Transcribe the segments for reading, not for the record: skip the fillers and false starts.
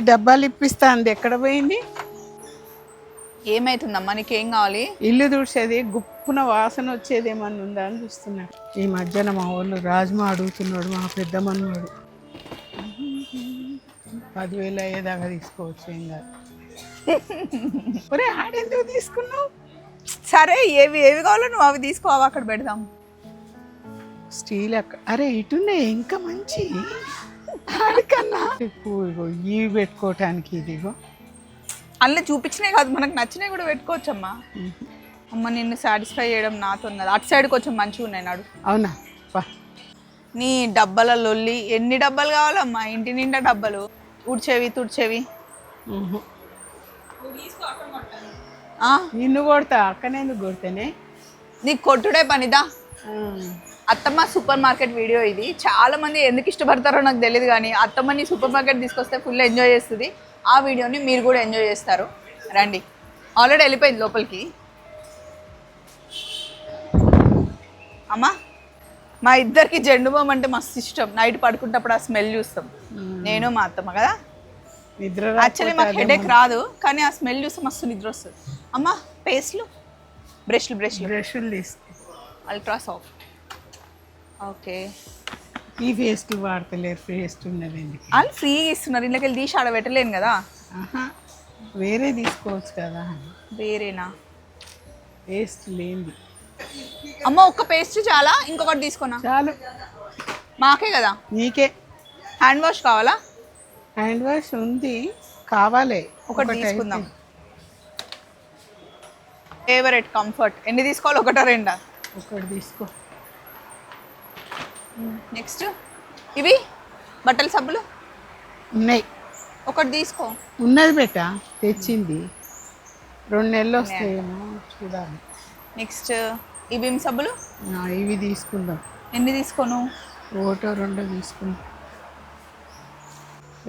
డబ్బాలు ఇప్పిస్తా అంది, ఎక్కడ పోయింది? ఏమైతుందమ్మా, నీకేం కావాలి? ఇల్లు తుడిచేది గుప్పున వాసన వచ్చేది ఏమన్నా ఉందా అని చూస్తున్నా. ఈ మధ్యన మా వాళ్ళు రాజ్మా అడుగుతున్నాడు, మా పెద్ద మనవాడు. 10,000 అయ్యేదాకా తీసుకోవచ్చు, ఏం కాదు. ఒరే ఆడెందుకు తీసుకున్నావు? సరే, ఏవి కావాలో నువ్వు అవి తీసుకోవాలి, అక్కడ పెడదాం. స్టీల్ అరే ఇటున్నాయి ఇంకా మంచి ఆడికన్నా. ఇవి పెట్టుకోవటానికి ఇదిగో అన్నీ చూపించినాయి కాదు, మనకు నచ్చినవి కూడా పెట్టుకోవచ్చమ్మా. అమ్మ, నిన్ను సాటిస్ఫై చేయడం నాతో ఉన్నది. అటు సైడ్ కొంచెం మంచిగా ఉన్నాయి నాడు. అవునా? నీ డబ్బాల లొల్లి, ఎన్ని డబ్బాలు కావాలమ్మా? ఇంటి నిండా డబ్బాలు, ఊడ్చేవి తుడిచేవి. నిన్ను కొడతా, అక్కనే ఎందుకు కొడితేనే? నీకు కొట్టుడే పనిదా. అత్తమ్మ సూపర్ మార్కెట్ వీడియో ఇది. చాలా మంది ఎందుకు ఇష్టపడతారో నాకు తెలియదు, కానీ అత్తమ్మని సూపర్ మార్కెట్ తీసుకొస్తే ఫుల్ ఎంజాయ్ చేస్తుంది. ఆ వీడియోని మీరు కూడా ఎంజాయ్ చేస్తారు. రండి. ఆల్రెడీ వెళ్ళిపోయింది లోపలికి. అమ్మా, మా ఇద్దరికి జెండు బామ్ అంటే మస్తు ఇష్టం. నైట్ పడుకుంటప్పుడు ఆ స్మెల్ చూస్తాం, నేను మా అత్తమ్మ కదా. నిద్ర యాక్చువల్లీ మాకు హెడేక్ రాదు, కానీ ఆ స్మెల్ చూస్తే మస్తు నిద్ర వస్తుంది. అమ్మా, పేస్ట్లు, బ్రష్లు తీసుకో. Ultra soft. ఓకే, ఈ పేస్ట్లు వాడతలేరు, పేస్ట్ ఉన్నది వాళ్ళు ఫ్రీగా ఇస్తున్నారు. ఇంట్లోకి వెళ్ళి తీసి ఆడ పెట్టలేను కదా. వేరే తీసుకోవచ్చు కదా. వేరేనా? పేస్ట్ లేని. అమ్మ, ఒక్క పేస్ట్ చాలా, ఇంకొకటి తీసుకున్నా చాలు. మాకే కదా. నీకే. హ్యాండ్ వాష్ కావాలా? హ్యాండ్ వాష్ ఉంది, కావాలి. ఒకటి తీసుకుందాం. Favourite comfort. ఎన్ని తీసుకోవాలి? ఒకటా రెండా? ఒకటి తీసుకో. నెక్స్ట్ ఇవి బట్టల సబ్బులు ఉన్నాయి, ఒకటి తీసుకో. ఉన్నది బెట్ట, తెచ్చింది. 2 నెలలు వస్తాయేమో చూడాలి. నెక్స్ట్ ఈ బిమ్ సబ్బులు, ఇవి తీసుకుందాం. ఎన్ని తీసుకోను? 1-2 తీసుకుందాం.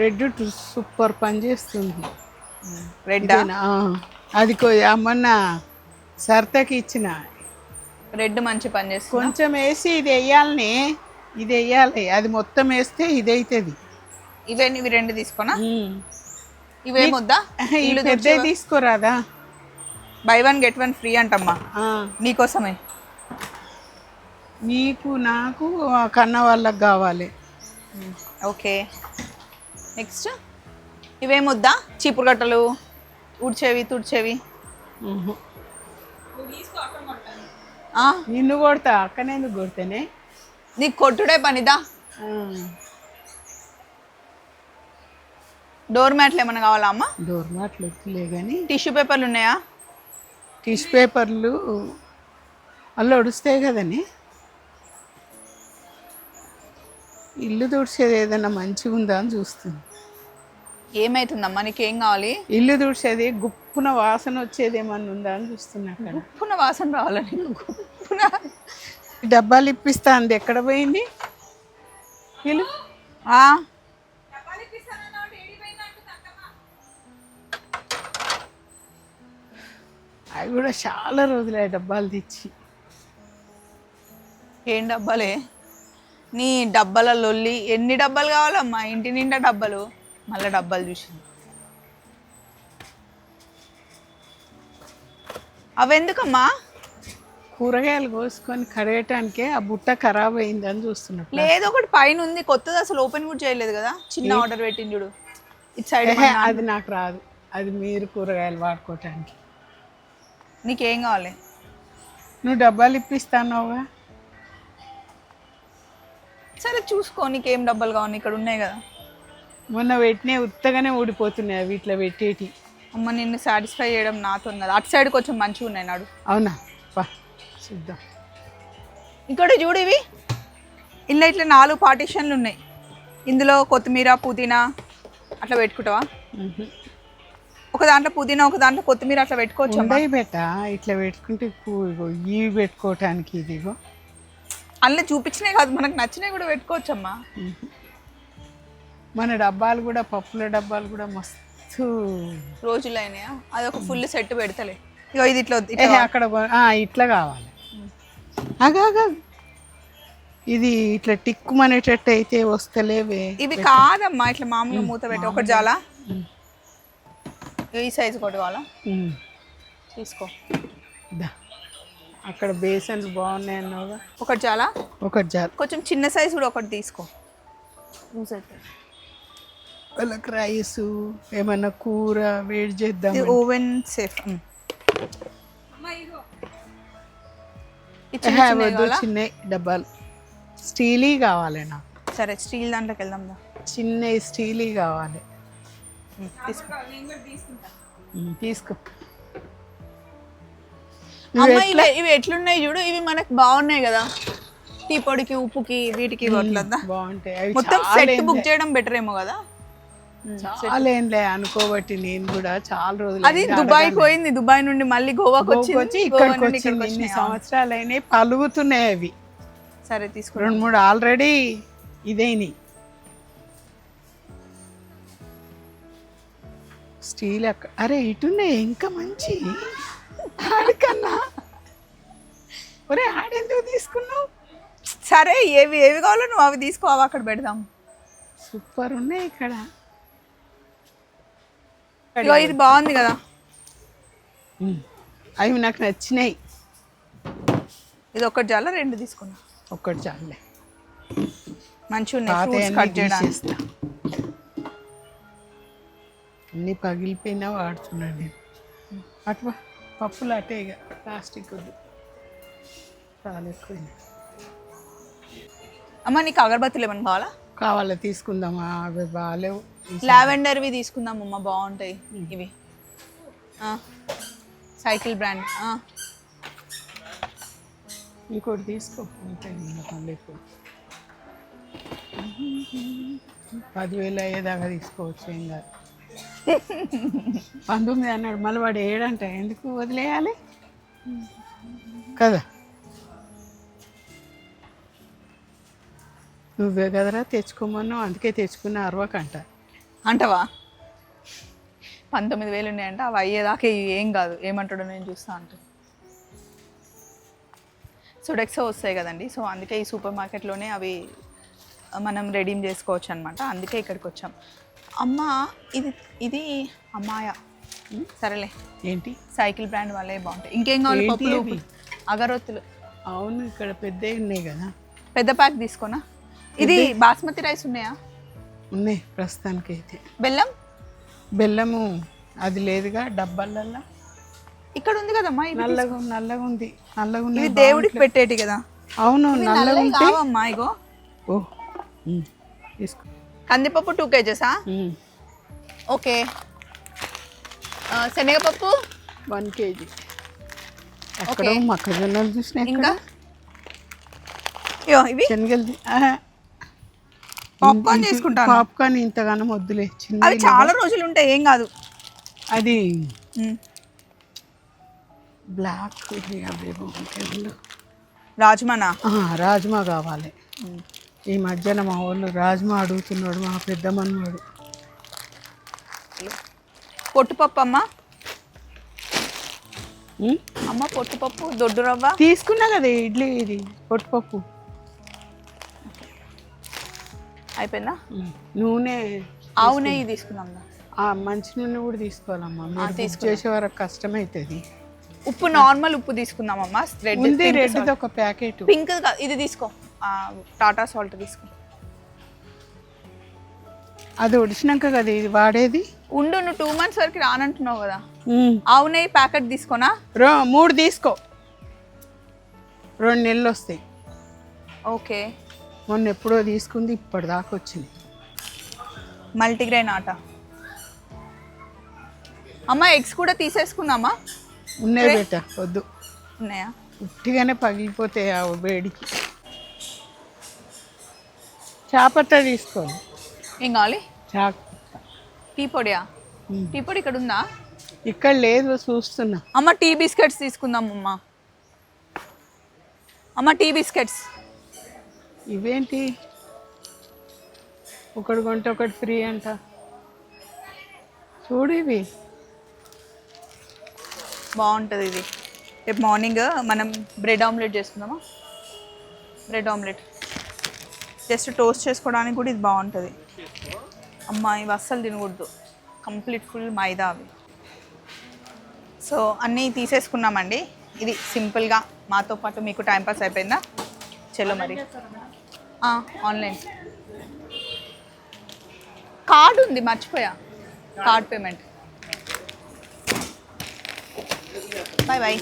రెడ్ సూపర్ పని చేస్తుంది. రెడ్? అది మొన్న సర్తకి ఇచ్చిన రెడ్ మంచి పని చేస్తుంది. కొంచెం వేసి ఇది వేయాలని, ఇది వేయాలి. అది మొత్తం వేస్తే ఇది అవుతుంది. ఇవన్నీ ఇవి 2 తీసుకోనా? ఇవేమొద్దా? పెద్ద తీసుకోరాదా? బై 1 get 1 ఫ్రీ అంటమ్మా, నీకోసమే. నీకు నాకు కన్న వాళ్ళకి కావాలి. ఓకే. నెక్స్ట్ ఇవేమొద్దా? చీపురు గట్టలు, ఊడ్చేవి తుడిచేవి. నిన్ను కొడతా, అక్కనే ఎందుకు కొడితేనే? నీకు కొట్టుడే పనిదా. డోర్ మ్యాట్లు ఏమైనా కావాలా అమ్మా? డోర్ మ్యాట్లు వద్దులే కానీ. టిష్యూ పేపర్లు ఉన్నాయా? టిష్యూ పేపర్లు అలా ఒడుస్తాయి కదని. ఇల్లు తుడిచేది ఏదైనా మంచిగా ఉందా అని చూస్తుంది. ఏమైతుందమ్మా, నీకేం కావాలి? ఇల్లు తుడిచేది గుప్పున వాసన వచ్చేది ఏమన్నా ఉందా అని చూస్తున్నా. గుప్పున వాసన రావాలని గుప్పున. డబ్బాలు ఇప్పిస్తా అంది, ఎక్కడ పోయింది? ఇల్లు అవి కూడా చాలా రోజులే డబ్బాలు తెచ్చి. ఏం డబ్బాలే? నీ డబ్బాల లొల్లి, ఎన్ని డబ్బాలు కావాలమ్మా? ఇంటి నిండా డబ్బాలు, మళ్ళీ డబ్బాలు చూసింది. అవెందుకమ్మా? కూరగాయలు కోసుకొని కడగటానికే. ఆ బుట్ట ఖరాబ్ అయిందని చూస్తున్నా. లేదు, ఒకటి పైన ఉంది కొత్తది, అసలు ఓపెన్ కూడా చేయలేదు కదా. చిన్న ఆర్డర్ పెట్టింది చూడు, ఇటు సైడ్. అది నాకు రాదు, అది మీరు కూరగాయలు వాడుకోవటానికి. నీకేం కావాలి? నువ్వు డబ్బాలు ఇప్పిస్తానోగా. సరే చూసుకో, నీకేం డబ్బాలు కావాలి, ఇక్కడ ఉన్నాయి కదా. మొన్న పెట్టినే ఉత్తగానే ఊడిపోతున్నాయి అవి, ఇట్లా పెట్టేటి. అమ్మ, నిన్ను సాటిస్ఫై చేయడం నాతో ఉన్నది. అటు సైడ్ కొంచెం మంచిగా ఉన్నాయి నాడు. అవునా? చూద్దాం. ఇక్కడ చూడు, ఇవి ఇలా ఇట్లా 4 పార్టీషన్లు ఉన్నాయి. ఇందులో కొత్తిమీర, పుదీనా అట్లా పెట్టుకుంటావా? ఒక దాంట్లో పుదీనా, ఒక దాంట్లో కొత్తిమీర అట్లా పెట్టుకోవచ్చు. బెట్ట ఇట్లా పెట్టుకుంటే ఇవి పెట్టుకోవటానికి ఇదిగో అన్నీ చూపించినాయి కాదు, మనకు నచ్చినవి కూడా పెట్టుకోవచ్చమ్మా. మన డబ్బాలు కూడా, పప్పుల డబ్బాలు కూడా మస్తు రోజులు అయినాయా? అది ఒక ఫుల్ సెట్ పెడతలే. ఇగో ఇది ఇట్లా అక్కడ ఇట్లా కావాలి. ఇది ఇట్లా టిక్కుమనేటట్టు అయితే వస్తలేవే. ఇవి కాదమ్మా, ఇట్లా మామూలుగా మూత పెట్టి ఒకటి చాలా. ఈ సైజు ఒకటి కావాలా? ఉమ్. తీసుకో. దా. అక్కడ బేసన్లు బాగున్నాయి అన్నావుగా, ఒకటి చాలా? ఒకటి చాలు. కొంచెం చిన్న సైజు కూడా ఒకటి తీసుకో. యూజ్ అవుతుంది. వాళ్ళకి రైస్ ఏమన్నా కూర వేడి చేద్దాం. ఇది ఓవెన్ సేఫ్. చిన్న డబ్బాలు స్టీలీ కావాలి నాకు. సరే స్టీల్ దాంట్లోకి వెళ్దాం. చిన్న స్టీలీ కావాలి. తీసుకో. అమ్మ ఇవి ఎట్లున్నాయి చూడు, ఇవి మనకు బాగున్నాయి కదా, టీ పొడికి ఉప్పుకి వీటికి వట్లద్దా బాగుంటాయి. మొత్తం సెట్ బుక్ చేయడం బెటర్ ఏమో కదా. చాలా ఏంలే అనుకోబట్టి నేను కూడా చాలా రోజులు అది దుబాయ్ పోయింది, దుబాయ్ నుండి మళ్ళీ గోవాకి వచ్చి ఇక్కడికి వచ్చింది. ఇన్ని సంవత్సరాలు అయినాయి, పలుగుతున్నాయి అవి. సరే తీసుకో. 2-3 ఆల్రెడీ ఇదేని స్టీల్. అరే ఇటున్నాయి ఇంకా మంచి ఆడికన్నా. ఒరే ఆడెందుకు తీసుకున్నావు? సరే ఏవి కావాలో నువ్వు అవి తీసుకో, అవి అక్కడ పెడదాం. సూపర్ ఉన్నాయి ఇక్కడ. ఇది బాగుంది కదా. అవి నాకు నచ్చినాయి. ఇది ఒకటి చాలా, 2 తీసుకున్నా. ఒక్కటి చాలే, మంచిగా ఉన్నాయి. కట్ చేయడానికి అన్నీ పగిలిపోయినా వాడుతున్నాను నేను. అట్లా పప్పులు అటే ఇక ప్లాస్టిక్ వద్దు, చాలా ఎక్కువ. అమ్మ నీకు అగరబత్తులు ఏమన్నా కావాలా? కావాలా తీసుకుందామా? అవి బాగాలేవు. లావెండర్వి తీసుకుందాం అమ్మ, బాగుంటాయి ఇవి. Cycle brand. ఇంకోటి తీసుకో. ఉంటాయి మళ్ళీ 10,000 అయ్యేదాకా తీసుకోవచ్చు, ఏం కాదు. 19 అన్నాడు మళ్ళీ వాడు 7 అంట. ఎందుకు వదిలేయాలి కదా? నువ్వే కదరా తెచ్చుకోమన్నావు, అందుకే తెచ్చుకున్న 60 అంట. అంటవా? 19,000 ఉన్నాయంట, అవి అయ్యేదాకా ఏం కాదు, ఏమంటాడో నేను చూస్తా అంట. సోడెక్సో వస్తాయి కదండి, సో అందుకే ఈ సూపర్ మార్కెట్లోనే అవి మనం రెడీమ్ చేసుకోవచ్చు అనమాట. అందుకే ఇక్కడికి వచ్చాం. అమ్మ ఇది అమ్మాయ. సరేలే. ఏంటి? సైకిల్ బ్రాండ్ వాళ్ళే బాగుంటాయి. ఇంకేం కావాలి? పప్పులు, అగరొత్తులు. అవును, ఇక్కడ పెద్దవి ఉన్నాయి కదా. పెద్ద ప్యాక్ తీసుకోనా? ఇది బాస్మతి రైస్ ఉన్నాయా? ఉన్నాయి ప్రస్తుతానికి అయితే. బెల్లము అది లేదుగా డబ్బాలల్లో. ఇక్కడ ఉంది కదమ్మా, నల్లగా ఉంది. నల్లగా ఉంది, దేవుడికి పెట్టేటి కదా. అవును, నల్లగా కావమ్మా. ఇగో. ఓ తీసుకో. కందిపప్పు 2 kgs. ఓకే. శనగపప్పు 1 kg. అక్కడ మొక్కజొన్నలు చూసినా ఇంకా ఇవి శనగలు. పాప్కార్న్ చేసుకుంటాను. పాప్కార్న్ ఇంతగానో వద్దులే, చిన్న. అవి చాలా రోజులు ఉంటాయి, ఏం కాదు. అది బ్లాక్ రాజ్మానా? రాజ్మా కావాలి. ఈ మధ్యన మా వాళ్ళు రాజ్మా అడుగుతున్నాడు, మా పెద్ద మనవాడు. పొట్టుపప్పు అమ్మ. పొట్టుపప్పు, దొడ్డు రవ్వ తీసుకున్నా కదా ఇడ్లీ. ఇది పొట్టుపప్పు అయిపోయిందా? నూనె, ఆవు నెయ్యి తీసుకుందాం. మంచి నూనె కూడా తీసుకోవాలమ్మా, చేసే వరకు కష్టమవుతుంది. ఉప్పు నార్మల్ ఉప్పు తీసుకుందామమ్మా. రెడ్ ఒక ప్యాకెట్. పింక్ ఇది తీసుకో, టాటా సాల్ట్ తీసుకో. అది ఒడిచినాక కదా ఇది వాడేది. ఉండు, నువ్వు 2 months వరకు రానంటున్నావు కదా. ఆవు నెయ్యి ప్యాకెట్ తీసుకోనా? 3 తీసుకో, 2 నెలలు వస్తాయి. ఓకే. మొన్న ఎప్పుడో తీసుకుంది, ఇప్పటిదాకా వచ్చింది. మల్టీగ్రెయిన్ ఆట. అమ్మ ఎగ్స్ కూడా తీసేసుకుందామా? ఉన్నాయి బేట, వద్దు. ఉన్నాయా? ఉట్టిగానే పగిలిపోతాయి ఆ వేడికి. చాపత్త తీసుకోవాలి. ఏం కావాలి? టీ పొడియా? టీ పొడి ఇక్కడ ఉందా? ఇక్కడ లేదు, చూస్తున్నా. అమ్మ టీ బిస్కెట్స్ తీసుకుందాం అమ్మ. టీ బిస్కెట్స్ ఇవేంటి? ఒకటి కొంటే ఒకటి ఫ్రీ అంట. చూడు, ఇవి బాగుంటుంది. ఇది రేపు మార్నింగ్ మనం బ్రెడ్ ఆమ్లెట్ చేసుకుందామా? బ్రెడ్ ఆమ్లెట్ జస్ట్ టోస్ట్ చేసుకోవడానికి కూడా ఇది బాగుంటుంది. అమ్మ ఇవి అస్సలు తినకూడదు, కంప్లీట్ ఫుల్ మైదా అవి. సో అన్నీ తీసేసుకున్నామండి. ఇది సింపుల్గా మాతో పాటు మీకు టైంపాస్ అయిపోయిందా? చలో మరి. ఆన్లైన్ కార్డు ఉంది, మర్చిపోయా. Card payment. Bye bye.